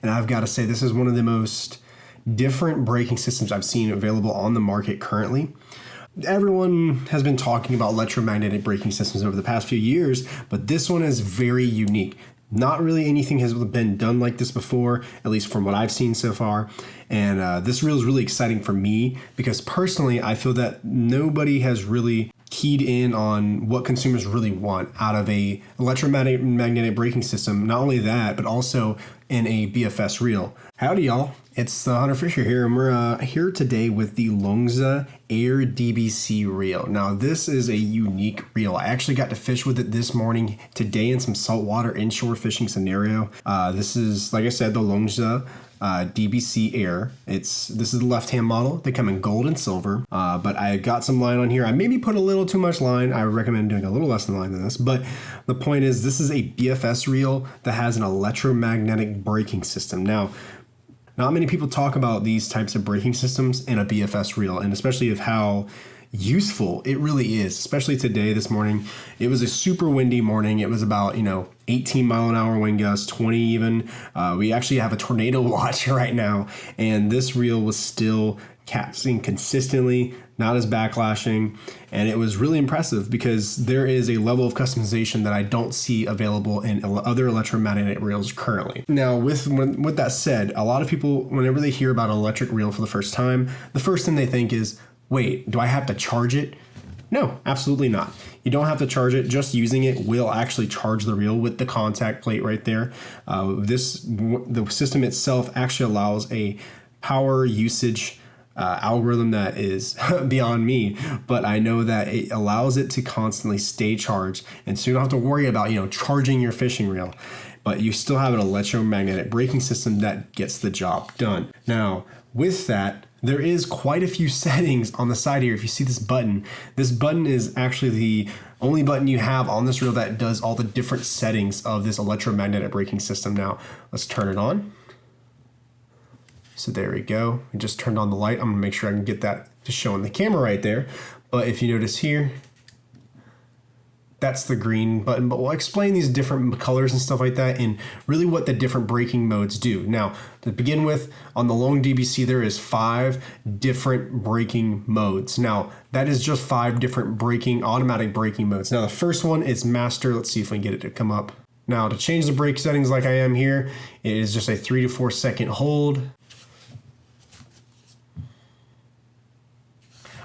And I've got to say, this is one of the most different braking systems I've seen available on the market currently. Everyone has been talking about electromagnetic braking systems over the past few years, but this one is very unique. Not really anything has been done like this before, at least from what I've seen so far. And this reel is really exciting for me because personally, I feel that nobody has really keyed in on what consumers really want out of a electromagnetic braking system. Not only that, but also in a BFS reel. Howdy, y'all. It's Hunter Fisher here, and we're here today with the Loongze DBC Reel. Now, this is a unique reel. I actually got to fish with it this morning today in some saltwater inshore fishing scenario. This is, like I said, the Loongze DBC Air. This is the left-hand model. They come in gold and silver, but I got some line on here. I maybe put a little too much line. I recommend doing a little less than line than this, but the point is this is a BFS reel that has an electromagnetic braking system. Now, not many people talk about these types of braking systems in a BFS reel, and especially of how useful it really is, especially today, this morning. It was a super windy morning. It was about, 18 mile an hour wind gusts, 20 even. We actually have a tornado watch right now, and this reel was still casting consistently, not as backlashing, and it was really impressive because there is a level of customization that I don't see available in other electromagnetic reels currently. Now, with that said, a lot of people, whenever they hear about an electric reel for the first time, the first thing they think is, wait, do I have to charge it? No, absolutely not. You don't have to charge it. Just using it will actually charge the reel with the contact plate right there. The system itself actually allows a power usage algorithm that is beyond me, but I know that it allows it to constantly stay charged, and so you don't have to worry about charging your fishing reel, but you still have an electromagnetic braking system that gets the job done. Now, with that, there is quite a few settings on the side here. If you see this button is actually the only button you have on this reel that does all the different settings of this electromagnetic braking system. Now, let's turn it on. So there we go. I just turned on the light. I'm gonna make sure I can get that to show on the camera right there. But if you notice here, that's the green button, but we'll explain these different colors and stuff like that and really what the different braking modes do. Now, to begin with, on the Loongze DBC, there is 5 different braking modes. Now, that is just 5 different automatic braking modes. Now, the first one is master. Let's see if we can get it to come up. Now, to change the brake settings like I am here, it is just a 3 to 4 second hold.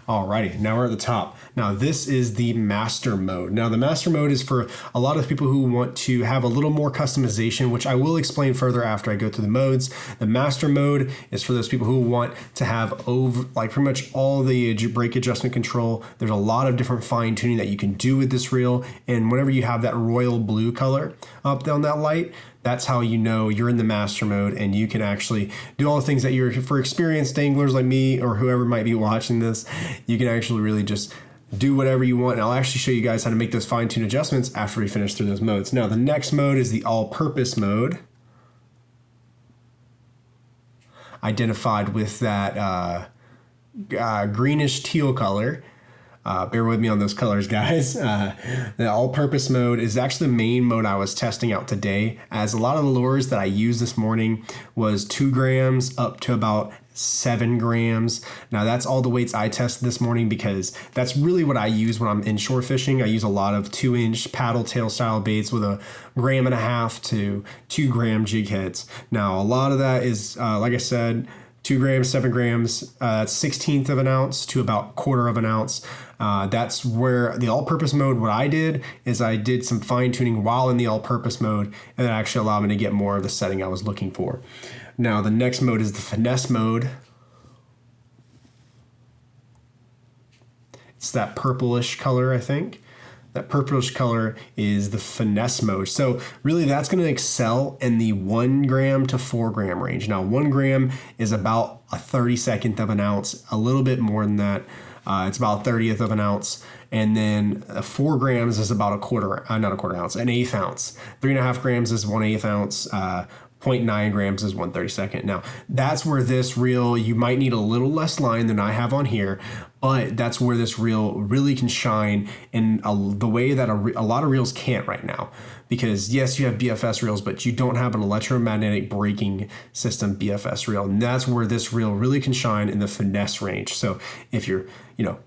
Alrighty, now we're at the top. Now this is the master mode. Now the master mode is for a lot of people who want to have a little more customization, which I will explain further after I go through the modes. The master mode is for those people who want to have pretty much all the brake adjustment control. There's a lot of different fine tuning that you can do with this reel, and whenever you have that royal blue color up on that light, that's how you know you're in the master mode and you can actually do all the things that for experienced anglers like me or whoever might be watching this, you can actually really just do whatever you want. And I'll actually show you guys how to make those fine-tune adjustments after we finish through those modes. Now, the next mode is the all-purpose mode, identified with that greenish teal color. Bear with me on those colors, guys. The all-purpose mode is actually the main mode I was testing out today, as a lot of the lures that I used this morning was 2 grams up to about 7 grams. Now that's all the weights I tested this morning because that's really what I use when I'm inshore fishing. I use a lot of 2-inch paddle tail style baits with a 1.5 to 2 gram jig heads. Now a lot of that is, like I said, 2 grams, 7 grams, 1/16 of an ounce to about 1/4 of an ounce. That's where the all-purpose mode, what I did is I did some fine tuning while in the all-purpose mode, and that actually allowed me to get more of the setting I was looking for. Now the next mode is the finesse mode. It's that purplish color, I think. That purplish color is the finesse mode. So really that's going to excel in the 1 gram to 4 gram range. Now 1 gram is about a 32nd of an ounce, a little bit more than that. It's about 1/30th of an ounce. And then 4 grams is about not a quarter ounce, an 1/8 ounce. 3.5 grams is 1/8 ounce. 0.9 grams is 1/32nd. Now, that's where this reel, you might need a little less line than I have on here, But that's where this reel really can shine in the way that a lot of reels can't right now. Because yes, you have BFS reels, but you don't have an electromagnetic braking system BFS reel. And that's where this reel really can shine in the finesse range. So if you're,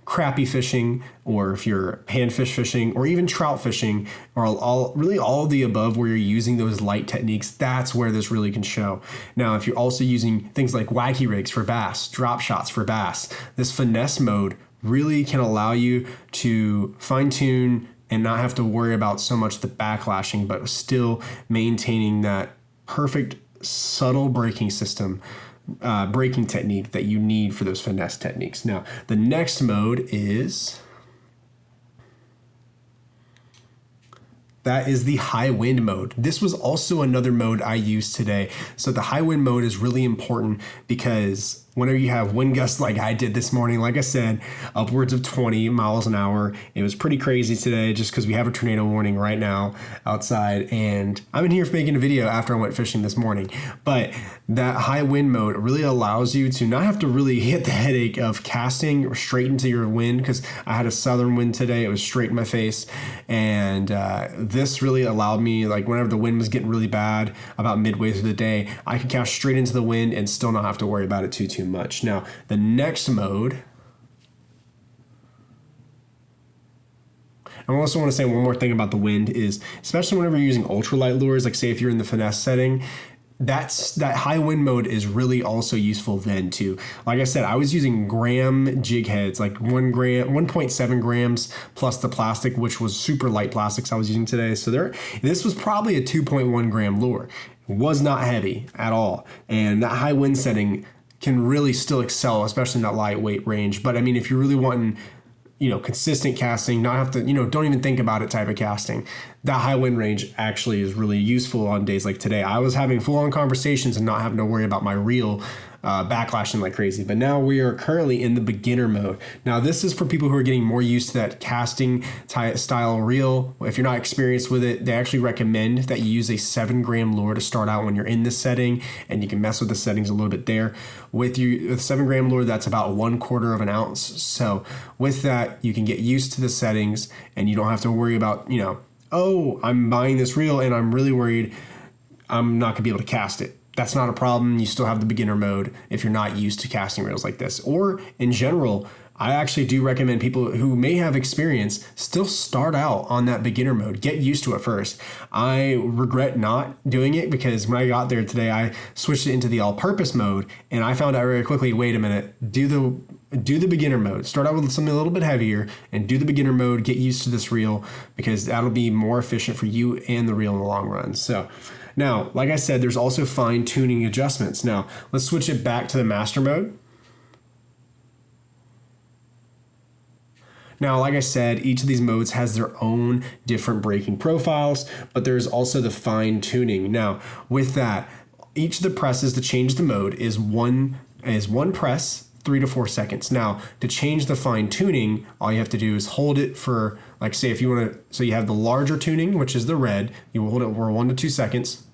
crappie fishing, or if you're panfish fishing, or even trout fishing, or all of the above where you're using those light techniques, that's where this really can show. Now, if you're also using things like wacky rigs for bass, drop shots for bass, this finesse mode really can allow you to fine tune and not have to worry about so much the backlashing, but still maintaining that perfect subtle braking system, braking technique that you need for those finesse techniques. Now, the next mode is the high wind mode. This was also another mode I used today. So the high wind mode is really important because whenever you have wind gusts like I did this morning, like I said, upwards of 20 miles an hour. It was pretty crazy today just because we have a tornado warning right now outside. And I'm in here making a video after I went fishing this morning. But that high wind mode really allows you to not have to really hit the headache of casting straight into your wind, because I had a southern wind today. It was straight in my face. And this really allowed me, like whenever the wind was getting really bad about midway through the day, I could cast straight into the wind and still not have to worry about it too much. Now, the next mode, I also want to say one more thing about the wind is, especially whenever you're using ultralight lures, like say if you're in the finesse setting, that high wind mode is really also useful then too. Like I said, I was using gram jig heads, like 1.7 grams plus the plastic, which was super light plastics I was using today. So this was probably a 2.1 gram lure. It was not heavy at all. And that high wind setting can really still excel, especially in that lightweight range. But I mean, if you're really wanting, consistent casting, not have to, don't even think about it type of casting, that high wind range actually is really useful on days like today. I was having full on conversations and not having to worry about my reel backlashing like crazy. But now we are currently in the beginner mode. Now this is for people who are getting more used to that casting style reel. If you're not experienced with it, they actually recommend that you use a 7 gram lure to start out when you're in this setting, and you can mess with the settings a little bit there. With 7 gram lure, that's about 1/4 of an ounce. So with that, you can get used to the settings and you don't have to worry about, oh, I'm buying this reel and I'm really worried I'm not gonna be able to cast it. That's not a problem. You still have the beginner mode if you're not used to casting reels like this. Or in general, I actually do recommend people who may have experience still start out on that beginner mode. Get used to it first. I regret not doing it because when I got there today, I switched it into the all-purpose mode, and I found out very quickly, wait a minute, do the beginner mode. Start out with something a little bit heavier and do the beginner mode. Get used to this reel because that'll be more efficient for you and the reel in the long run. So now, like I said, there's also fine tuning adjustments. Now, let's switch it back to the master mode. Now, like I said, each of these modes has their own different braking profiles, but there's also the fine tuning. Now, with that, each of the presses to change the mode is one press, 3 to 4 seconds. Now, to change the fine tuning, all you have to do is hold it for, like say if you want to, so you have the larger tuning, which is the red, you will hold it for 1 to 2 seconds.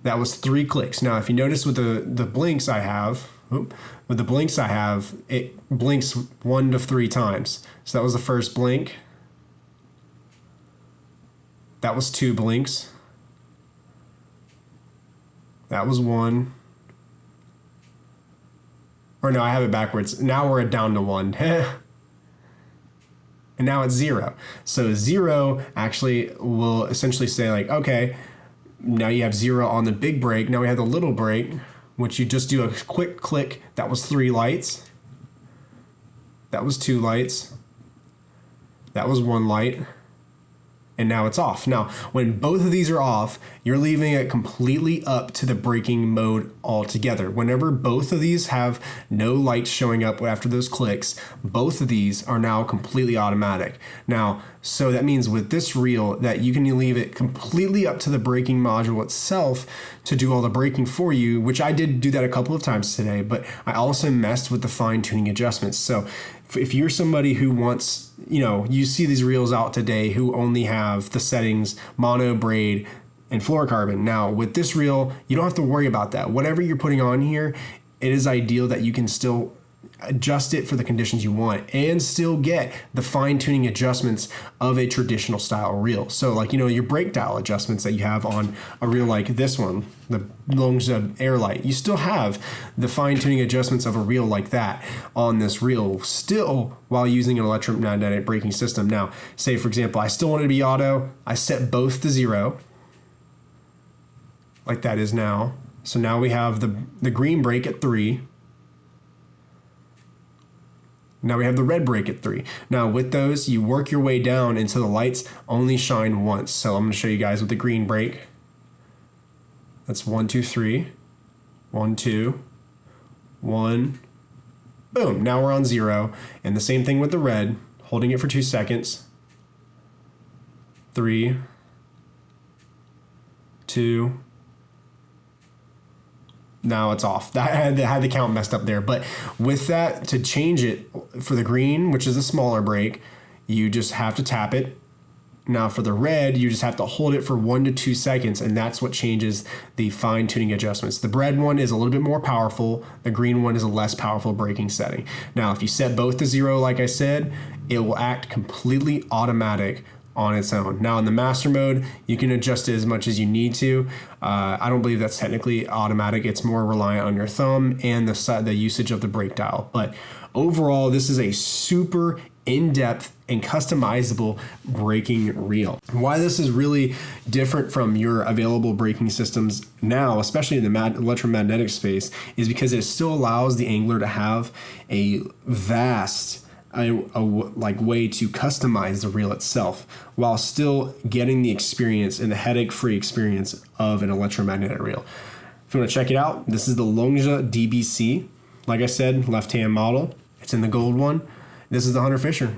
That was 3 clicks. Now, if you notice with the blinks I have, it blinks 1 to 3 times. So that was the first blink. That was 2 blinks. That was 1. Or no, I have it backwards. Now we're down to 1. And now it's 0. So 0 actually will essentially say like, okay, now you have 0 on the big brake. Now we have the little brake, which you just do a quick click. That was 3 lights. That was 2 lights. That was 1 light. And now it's off. Now, when both of these are off, you're leaving it completely up to the braking mode altogether. Whenever both of these have no lights showing up after those clicks, both of these are now completely automatic. Now, so that means with this reel that you can leave it completely up to the braking module itself to do all the braking for you, which I did do that a couple of times today, but I also messed with the fine tuning adjustments. So if you're somebody who wants, you see these reels out today who only have the settings mono, braid, and fluorocarbon. Now with this reel, you don't have to worry about that. Whatever you're putting on here, it is ideal that you can still adjust it for the conditions you want, and still get the fine-tuning adjustments of a traditional style reel. So like, your brake dial adjustments that you have on a reel like this one, the Loongze Airlight, you still have the fine-tuning adjustments of a reel like that on this reel, still while using an electromagnetic braking system. Now, say for example, I still want it to be auto. I set both to 0, like that is now. So now we have the green brake at 3. Now we have the red brake at 3. Now with those, you work your way down until the lights only shine once. So I'm going to show you guys with the green brake. That's 1, 2, 3. 1, 2. 1. Boom. Now we're on 0. And the same thing with the red. Holding it for 2 seconds. 3. 2. Now it's off. I had the count messed up there. But with that, to change it for the green, which is a smaller brake, you just have to tap it. Now for the red, you just have to hold it for 1 to 2 seconds, and that's what changes the fine-tuning adjustments. The red one is a little bit more powerful. The green one is a less powerful braking setting. Now, if you set both to 0, like I said, it will act completely automatic on its own. Now in the master mode, you can adjust it as much as you need to. I don't believe that's technically automatic. It's more reliant on your thumb and the usage of the brake dial. But overall, this is a super in-depth and customizable braking reel. Why this is really different from your available braking systems now, especially in the electromagnetic space, is because it still allows the angler to have a vast way to customize the reel itself while still getting the experience and the headache-free experience of an electromagnetic reel. If you want to check it out, this is the Loongze DBC. Like I said, left-hand model. It's in the gold one. This is the Hunter Fisher.